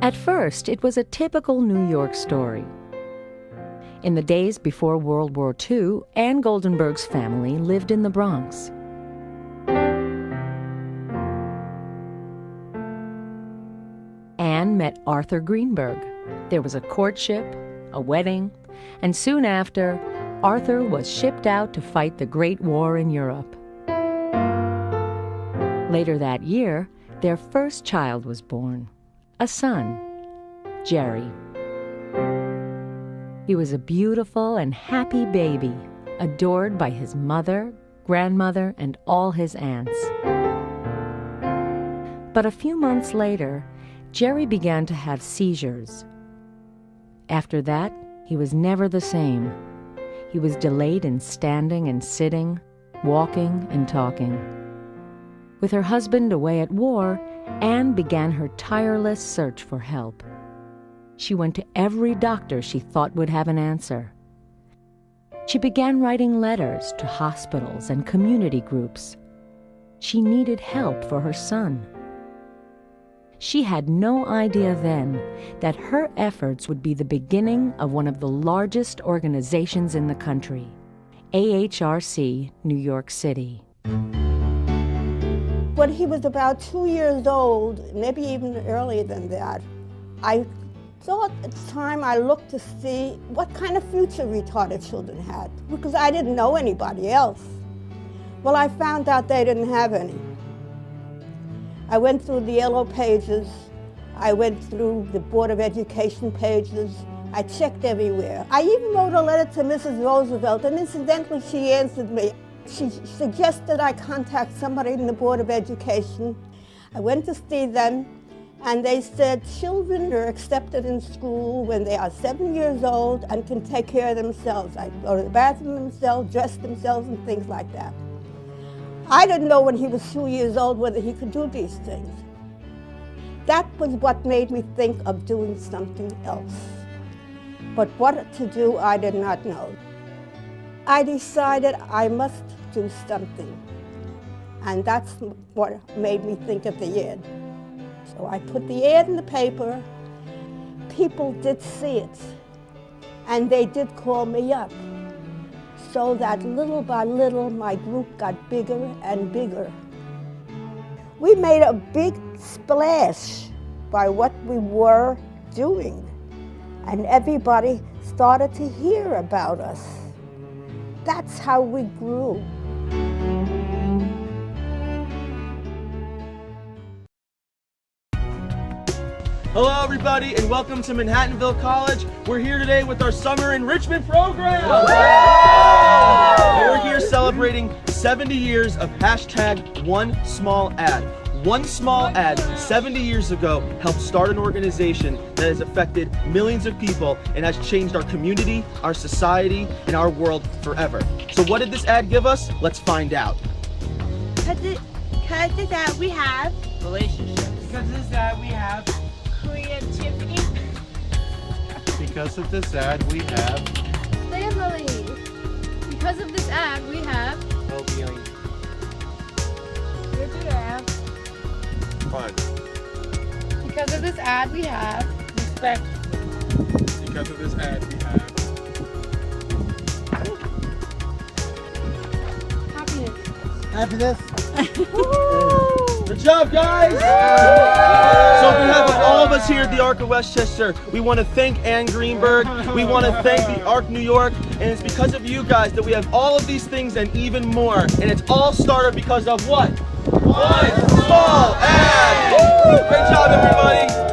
At first, it was a typical New York story. In the days before World War II, Ann Goldenberg's family lived in the Bronx. Ann met Arthur Greenberg. There was a courtship, a wedding, and soon after, Arthur was shipped out to fight the Great War in Europe. Later that year, their first child was born, a son, Jerry. He was a beautiful and happy baby, adored by his mother, grandmother, and all his aunts. But a few months later, Jerry began to have seizures. After that, he was never the same. He was delayed in standing and sitting, walking and talking. With her husband away at war, Ann began her tireless search for help. She went to every doctor she thought would have an answer. She began writing letters to hospitals and community groups. She needed help for her son. She had no idea then that her efforts would be the beginning of one of the largest organizations in the country, AHRC, New York City. When he was about 2 years old, maybe even earlier than that, I thought at the time I looked to see what kind of future retarded children had, because I didn't know anybody else. Well, I found out they didn't have any. I went through the yellow pages, I went through the Board of Education pages, I checked everywhere. I even wrote a letter to Mrs. Roosevelt, and incidentally she answered me. She suggested I contact somebody in the Board of Education. I went to see them, and they said children are accepted in school when they are 7 years old and can take care of themselves. They go to the bathroom themselves, dress themselves, and things like that. I didn't know when he was 2 years old whether he could do these things. That was what made me think of doing something else. But what to do, I did not know. I decided I must do something. And that's what made me think of the ad. So I put the ad in the paper. People did see it. And they did call me up. So that little by little, my group got bigger and bigger. We made a big splash by what we were doing. And everybody started to hear about us. That's how we grew. Hello everybody and welcome to Manhattanville College. We're here today with our summer enrichment program. We're here celebrating 70 years of hashtag One Small Ad. One Small Ad 70 years ago helped start an organization that has affected millions of people and has changed our community, our society, and our world forever. So what did this ad give us? Let's find out. Because of this ad we have relationships. Because of this ad we have creativity. Because of this ad we have family. Because of this ad we have Well-being. fun. because of this ad we have Respect. Because of this ad we have happiness. Good job, guys! So on behalf of all of us here at the Arc Westchester, we want to thank Ann Greenberg, we want to thank the Arc New York, and it's because of you guys that we have all of these things and even more. And it's all started because of what? One Small Ad! Great job, everybody!